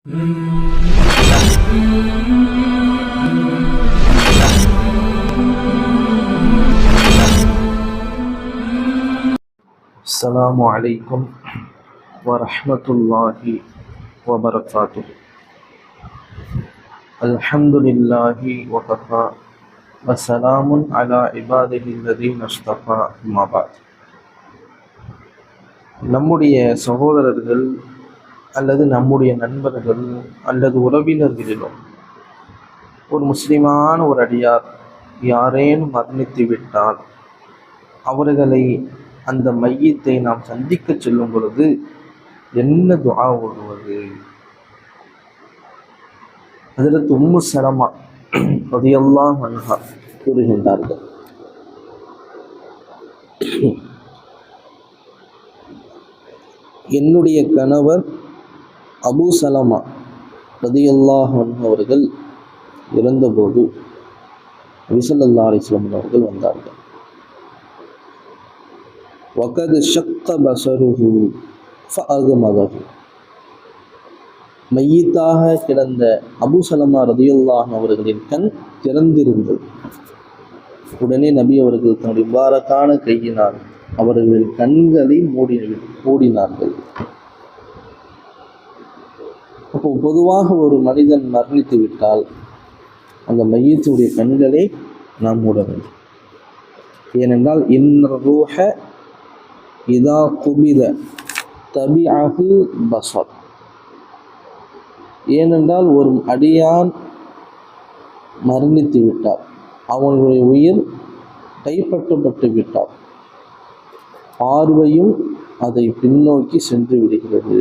السلام عليكم ورحمة الله وبركاته. الحمد لله وكفى وسلام على عباده الذين اصطفى. أما بعد. நம்முடைய சகோதரர்கள் அல்லது நம்முடைய நண்பர்கள் அல்லது உறவினர்களிலும் ஒரு முஸ்லிமான ஒரு அடியார் யாரேனும் மரணித்து விட்டால் அவர்களை அந்த மையத்தை நாம் சந்திக்க செல்லும் பொழுது என்ன துஆ ஓதுவது? ஹஜ்ரத் உம்மு சலமா ரலியல்லாஹு அன்ஹா கூறுகின்றார்கள், என்னுடைய கணவர் அபூ சலமா ரலியல்லாஹு அன்ஹு அவர்கள் இறந்தபோது நபி ஸல்லல்லாஹு அலைஹி வஸல்லம் அவர்கள் வந்தார்கள். வகத் ஷக்க பஸருஹு ஃபஅக்மதஹு. மையத்தாக கிடந்த அபூ சலமா ரலியல்லாஹு அவர்களின் கண் திறந்திருந்தது. உடனே நபி அவர்கள் தன்னுடைய முபாரக்கான கையினால் அவர்களின் கண்களை மூடினார்கள். அப்போ பொதுவாக ஒரு மனிதன் மரணித்து விட்டால் அந்த மையத்துடைய கண்களை நாம் மூட வேண்டும். ஏனென்றால் இன்ன ரூஹ இதா குபித தபிஅஹு பஸர். ஏனென்றால் ஒரு அடியான் மரணித்து விட்டார், அவனுடைய உயிர் கைப்பற்றப்பட்டு விட்டார், பார்வையும் அதை பின்னோக்கி சென்று விடுகிறது.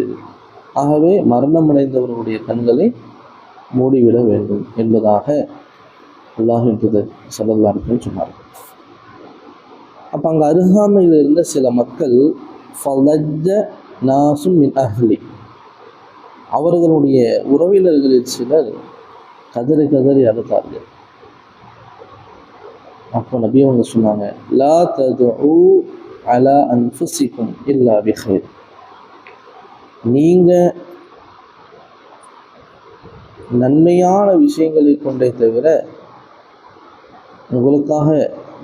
ஆகவே மரணமடைந்தவர்களுடைய கண்களை மூடிவிட வேண்டும் என்பதாக அல்லாஹ்வின் தூதர் ஸல்லல்லாஹு அலைஹி வஸல்லம் சொன்னார்கள். அப்போ அங்கே அருகாமையில் இருந்த சில மக்கள் ஃபலஜ்ஜ நாசும் மின் அஹ்லி, அவர்களுடைய உறவினர்களில் சிலர் கதறி கதறி அழுதார்கள். அப்போ நபி அவங்க சொன்னாங்க, லா ததுஉ அலா அன்ஃபுசிக்கும் இல்லா பிஹைர். நீங்கள் நன்மையான விஷயங்களை கொண்டே தவிர உங்களுக்காக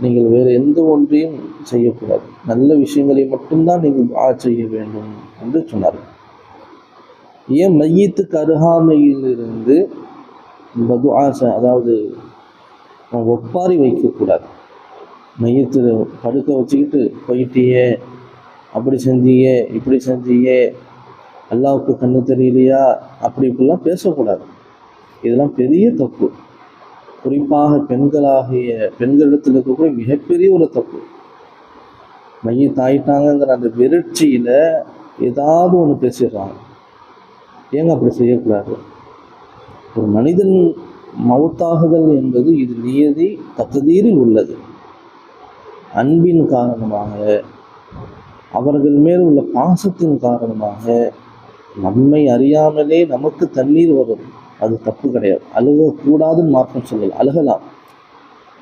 நீங்கள் வேறு எந்த ஒன்றையும் செய்யக்கூடாது, நல்ல விஷயங்களை மட்டும்தான் நீங்கள் துஆ செய்ய வேண்டும் என்று சொன்னார்கள். ஏன் மையத்துக்கு அருகாமையில் இருந்து துஆ, அதாவது ஒப்பாரி வைக்கக்கூடாது. மையத்து படுக்க வச்சுக்கிட்டு போயிட்டியே, அப்படி செஞ்சியே, இப்படி செஞ்சியே, அல்லாவுக்கு கண்ணு தெரியலையா, அப்படி இப்படிலாம் பேசக்கூடாது. இதெல்லாம் பெரிய தப்பு. குறிப்பாக பெண்களிடத்தில் இருக்கக்கூடிய மிகப்பெரிய ஒரு தப்பு. மையத்தாயிட்டாங்கிற அந்த வெறுட்சியில் ஏதாவது ஒன்று பேசிடுறாங்க. ஏங்க அப்படி செய்யக்கூடாது? ஒரு மனிதன் மவுத்தாகுதல் என்பது இது நியதி தக்தீரில் உள்ளது. அன்பின் காரணமாக, அவர்கள் மேல் உள்ள பாசத்தின் காரணமாக நம்மை அறியாமலே நமக்கு தண்ணீர் வரும், அது தப்பு கிடையாது. அழுகக்கூடாதுன்னு மார்க்கம் சொல்லலாம், அழுகலாம்.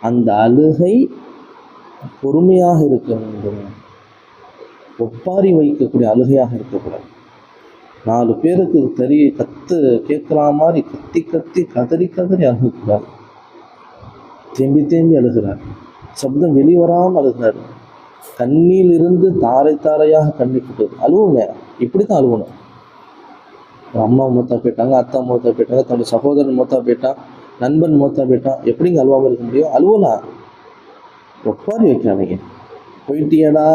அந்த அழுகை பொறுமையாக இருக்க வேண்டும், ஒப்பாரி வைக்கக்கூடிய அழுகையாக இருக்கக்கூடாது. 4 பேருக்கு கேட்குற மாதிரி கத்தி கத்தி கதறி கதறி அழுகக்கூடாது. தேம்பி தேம்பி அழுகிறார், சப்தம் வெளிவராமல் அழுகிறார், கண்ணிலிருந்து தாரை தாரையாக கண்ணி கூட்டுது. அழுவுங்க, இப்படி தான் அழுவணும். அம்மா மூத்தா போயிட்டாங்க, அத்தா மூத்தா போயிட்டாங்க, தன்னுடைய சகோதரன் மூத்தா போயிட்டான், நண்பன் மூத்தா போயிட்டான், எப்படிங்க அழுவாமல் இருக்க முடியும்? அழுவலாம். ஒப்பாரி வைக்காதீங்க. போயிட்டியடா,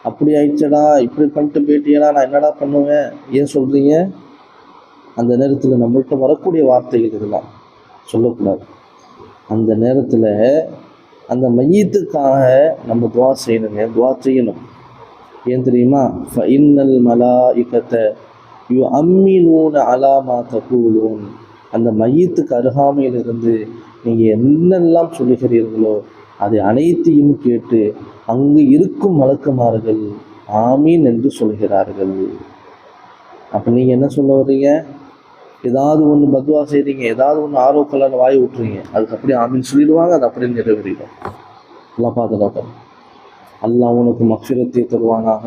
அப்படி ஆயிடுச்சடா, இப்படி பண்ணிட்டு போயிட்டியடா, நான் என்னடா பண்ணுவேன், ஏன் சொல்கிறீங்க? அந்த நேரத்தில் நம்மள்கிட்ட வரக்கூடிய வார்த்தைகள் இதெல்லாம் சொல்லக்கூடாது. அந்த நேரத்தில் அந்த மையத்துக்காக நம்ம துஆ செய்யணுங்க, துஆ செய்யணும். ஏன் தெரியுமா? ஃபஇன்னல் மலாயிகத யுஅம்மினூன அலா மா தகூலூன். அந்த மையத்துக்கு அருகாமையில் இருந்து நீங்கள் என்னெல்லாம் சொல்லுகிறீர்களோ அதை அனைத்தையும் கேட்டு அங்கு இருக்கும் மலக்குமார்கள் ஆமீன் என்று சொல்கிறார்கள். அப்போ நீங்கள் என்ன சொல்ல வர்றீங்க? ஏதாவது ஒன்று பத்வா செய்கிறீங்க, ஏதாவது ஒன்று ஆரோக்கலான வாய் விட்டுறீங்க, அதுக்கு அப்படியே ஆமீன் சொல்லிடுவாங்க, அது அப்படியே நிறைவேறிடும். எல்லாம் பார்த்துதான் அல்லாஹ் உனக்கு மக்ஃபிரத்தை தருவானாக,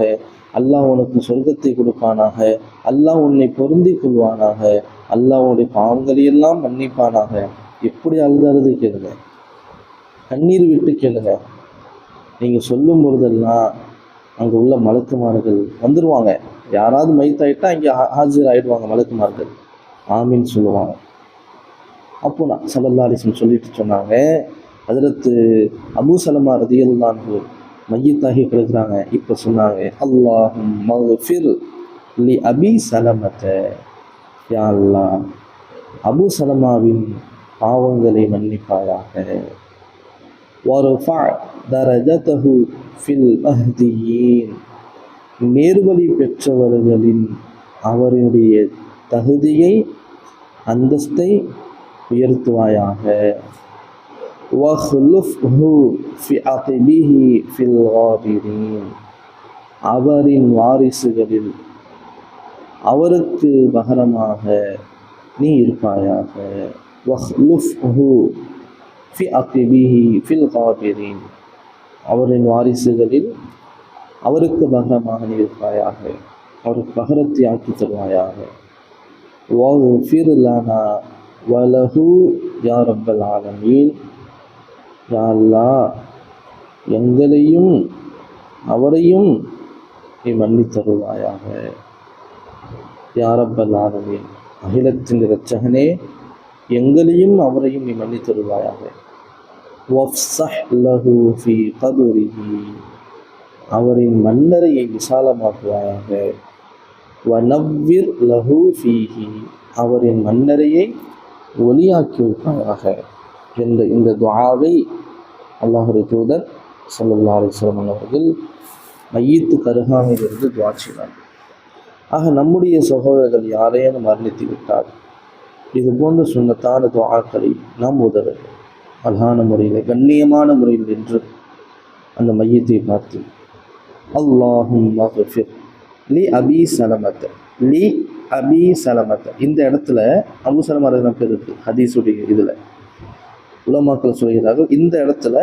அல்லாஹ் உனக்கு சொர்க்கத்தை கொடுப்பானாக, அல்லாஹ் உன்னை பொருந்தி கொள்வானாக, அல்லாஹ்வுடைய பாவங்களையெல்லாம் மன்னிப்பானாக. எப்படி அழுது கேளுங்க, கண்ணீர் விட்டு கேளுங்க. நீங்கள் சொல்லும் பொழுதெல்லாம் அங்கே உள்ள மலக்குமார்கள் வந்துடுவாங்க. யாராவது மைத்தாயிட்டா இங்கே ஹாஜர் ஆகிடுவாங்க மலக்குமார்கள், ஆமீன் சொல்லுவாங்க. அப்போ நான் ஸல்லல்லாஹு அலைஹி வஸல்லம் சொல்லிட்டு சொன்னாங்க, ஹஜ்ரத் அபூ சலமா ரலியல்லாஹு அன்ஹு மையத்தாகி கிடக்குறாங்க. இப்போ சொன்னாங்க, அல்லாஹும்ம ஃபிர் லி அபி சலமத, யா அல்லாஹ் அபூ சலமாவின் பாவங்களை மன்னிப்பாயாக. வர்ஃபா தரஜதஹு ஃபில் மஹ்தியீன், நேர்வழி பெற்றவர்களின் அவருடைய தகுதியை அந்தஸ்தை உயர்த்துவாயாக. வஹ்லுஃப்ஹு ஃபி அகிபிஹி ஃபில் காபிரீன், அவரின் வாரிசுகளில் அவருக்கு பகரமாக நீ இருப்பாயாக. வஹ்லுஃப்ஹு ஃபி அகிபிஹி ஃபில் காபிரீன், அவரின் வாரிசுகளில் அவருக்கு பகரமாக நீ இருப்பாயாக, அவருக்கு பகரத்தை ஆக்கி தருவாயாக. வஃபிர் லனா வலஹு யா ரப்பல் ஆலமீன், யா அல்லாஹ் எங்களையும் அவரையும் நீ மன்னித்தருவாயாக. யா ரப்பல் ஆலமீன், அகிலத்தின் இரட்சகனே எங்களையும் அவரையும் நீ மன்னித்தருவாயாக. வஃப்ஸஹ் லஹு ஃபீ கபரிஹி, அவரின் மன்னரையை விசாலமாக்குவாயாக. வனவ்விர் லஹு ஃபீஹி, அவரின் மன்னரையை ஒளியாக்கி வைப்பாயாக என்ற இந்த துஆவை அல்லாஹ்வுடைய தூதர் ஸல்லல்லாஹு அலைஹி வஸல்லம் அவர்கள் மையத்து கருகாமையிலிருந்து துஆ செய்வார். ஆக நம்முடைய சகோதரர்கள் யாரையும் மரணித்து விட்டால் இது போன்ற சுன்னத்தான துஆக்களை நாம் ஓத வேண்டும். அழகான முறையில் கண்ணியமான முறையில் என்று அந்த மையத்தை பார்த்து அல்லாஹும்ம ஃபிர் லி அபி சலமத, லி அபி சலமத, இந்த இடத்துல அபூ சலமா ரலியல்லாஹு பேர் இருக்குது ஹதீஸுடைய இதில். உலமாக்கள் சொல்கிறார்கள், இந்த இடத்துல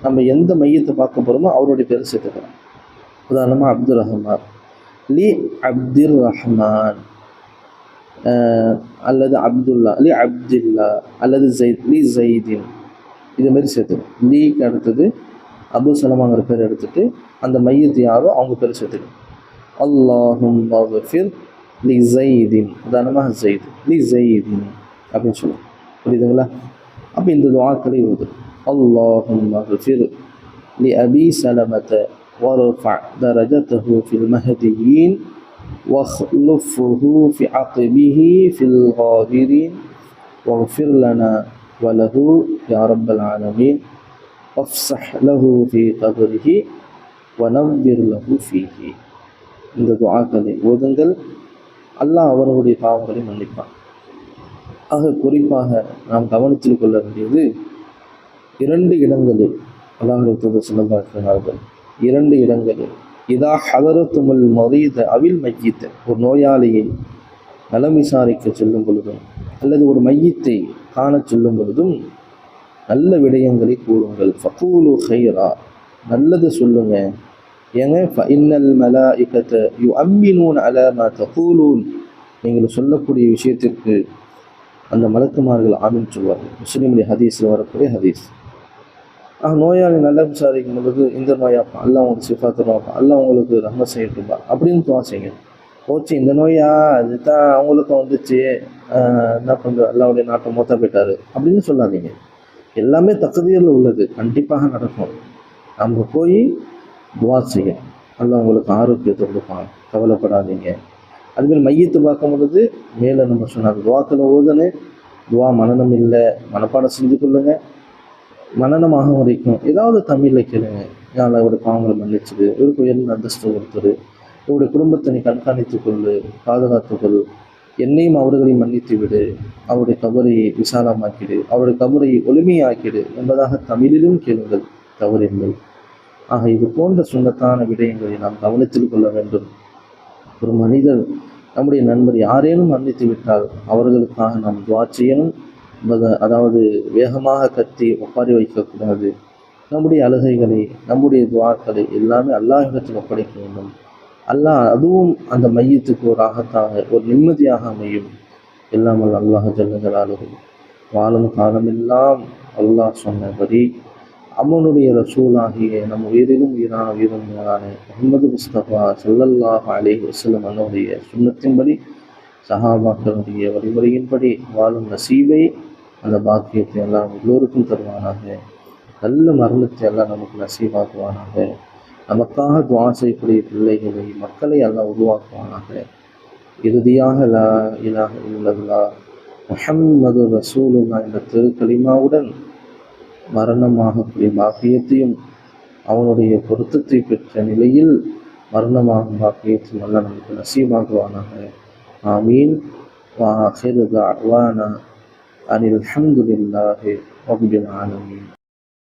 நம்ம எந்த மையத்தை பார்க்க போகிறோமோ அவருடைய பேர் சேர்த்துக்கலாம். உதாரணமாக அப்துல் ரஹ்மான், லி அப்துல் ரஹ்மான், அல்லது அப்துல்லா, லி அப்துல்லா, அல்லது ஜெயித், லி ஜெயிதின், இதுமாரி சேர்த்துக்கணும். லீக்கு அடுத்தது அபூ சலமாங்கிற பேர் எடுத்துட்டு அந்த மையத்து யாரோ அவங்க பேர் சேர்த்துக்கணும். அல்லாஹும்ம ஃபிர் லி ஜெயிதின், உதாரணமாக ஜெயித், லி ஜெயிதின் அப்படின்னு சொல்லுவோம். புரியுதுங்களா? அப்போ இந்த துஆக்களை ஓது. அல்லாஹும்ம ஃபிர் லி அபி சலமத வர்ஃபா தரஜதஹு ஃபில் மஹ்தியீன் வஹ்லுஃப்ஹு ஃபி அக்பிஹி ஃபில் காபிரீன் வஃபிர் லனா வலஹு யா ரப்பல் ஆலமீன் வஃப்ஸஹ் லஹு ஃபீ கபரிஹி வனவ்விர் லஹு ஃபீஹி. இந்த துஆக்களை ஓதுங்கள், அல்லாஹ் அவர்களுடைய பாவங்களை மன்னிப்பான். ஆக குறிப்பாக நாம் கவனித்துக் கொள்ள வேண்டியது 2 இடங்களில் அல்லாஹ்வுடைய தூதர் ஸல்லல்லாஹு அலைஹி வஸல்லம் 2 இடங்களில் இதா ஹதரத்துமுல் மரீத அவில் மையித்த, ஒரு நோயாளியை நலம் விசாரிக்க சொல்லும் பொழுதும் அல்லது ஒரு மையத்தை காண சொல்லும் பொழுதும் நல்ல விடயங்களை கூறுங்கள். ஃபகூலு ஹைரா, நல்லது சொல்லுங்க. ஏங்க ஃபஇன்னல் மலாயிகத யுஅம்மினூன அலா மா தகூலூன், நீங்கள் சொல்லக்கூடிய விஷயத்திற்கு அந்த மலக்குமார்கள் ஆமீன் சொல்வார்கள். முஸ்லிமுடைய ஹதீஸில் வரக்கூடிய ஹதீஸ். நோயாளி நல்லா விசாரிக்கும் பொழுது இந்த நோயாப்பா அல்லாஹ் உங்களுக்கு சிஃபாத்துருவாப்பா, அல்லாஹ் உங்களுக்கு ரஹ்மத் செய்யட்டும்பா அப்படின்னு துவா செய்யுங்க. போச்சு இந்த நோயா அதுதான் அவங்களுக்கும் வந்துச்சு, என்ன பண்ணுறது, அல்லாஹ்வுடைய நாட்டம் மொத்தம் போயிட்டாரு அப்படின்னு சொல்லாதீங்க. எல்லாமே தக்தீரில் உள்ளது, கண்டிப்பாக நடக்கும். நம்ம போய் துவா செய்ய, அல்லாஹ் உங்களுக்கு ஆரோக்கியத்தை கொடுப்பான், கவலைப்படாதீங்க. அதுமாரி மையத்தை பார்க்கும் பொழுது மேலே நம்ம சொன்னாங்க துவாக்களை ஓதுன்னு, துவா மனநம் இல்லை மனப்பாடம் செஞ்சு கொள்ளுங்க. மனநமாக வரைக்கும் ஏதாவது தமிழில் கேளுங்க. யாழ் அவருடைய பாவங்களை மன்னிச்சுது, இவருக்கு உயர்ந்த அந்தஸ்து கொடுத்துரு, இவருடைய குடும்பத்தை நீ கண்காணித்து கொள்ளு, பாதுகாத்துக்கொள், என்னையும் அவர்களையும் மன்னித்து விடு, அவருடைய கபரை விசாலமாக்கிடு, அவருடைய கபரை ஒளிமையாக்கிடு என்பதாக தமிழிலும் கேளுங்கள், தவறுங்கள். ஆக இது போன்ற சுண்ணத்தான விடயங்களை நாம் கவனித்துக் கொள்ள வேண்டும். ஒரு மனிதர் நம்முடைய நண்பர் யாரேனும் மன்னித்து விட்டால் அவர்களுக்காக நாம் துவா செய்யணும். அதாவது வேகமாக கத்தி ஒப்பாரி வைக்கக்கூடாது. நம்முடைய அழுகைகளை, நம்முடைய துவாக்களை எல்லாமே அல்லாஹ்விடத்தில் ஒப்படைக்க வேண்டும். அல்லாஹ் அதுவும் அந்த மையத்துக்கு ஒரு ராகத்தாக, ஒரு நிம்மதியாக அமையும் இல்லாமல் அல்லாஹ் ஜல்ல ஜலாலுஹு வாழும் காலமெல்லாம் அல்லாஹ் சொன்னபடி அவனுடைய ரசூலாகிய நம் உயிரிலும் உயிரான உயிரும் மேலான முஹம்மது முஸ்தபா ஸல்லல்லாஹு அலைஹி வஸல்லம் அவனுடைய சுன்னத்தின்படி சஹாபாக்களுடைய வழிமுறையின்படி வாழும் நசீபை அந்த பாக்கியத்தை எல்லாம் எல்லோருக்கும் தருவானாக. நல்ல மரணத்தை எல்லாம் நமக்கு நசீபாக்குவானாக. நமக்காக துஆ செய்யக்கூடிய பிள்ளைகளை மக்களை எல்லாம் உருவாக்குவானாக. இறுதியாக லா இலாஹ இல்லல்லாஹ் முஹம்மது ரசூலுல்லாஹ் என்ற திருக்கலிமாவுடன் மரணமாகக்கூடிய பாக்கியத்தையும் அவனுடைய பொருத்தத்தை பெற்ற நிலையில் மரணமாகும் பாக்கியத்தையும் எல்லாம் நமக்கு நசீபாக்குவானாக. ஆமீன். வஆகிரு தஅவானா அனில் ஹம்துலில்லாஹி ரப்பில் ஆலமீன்.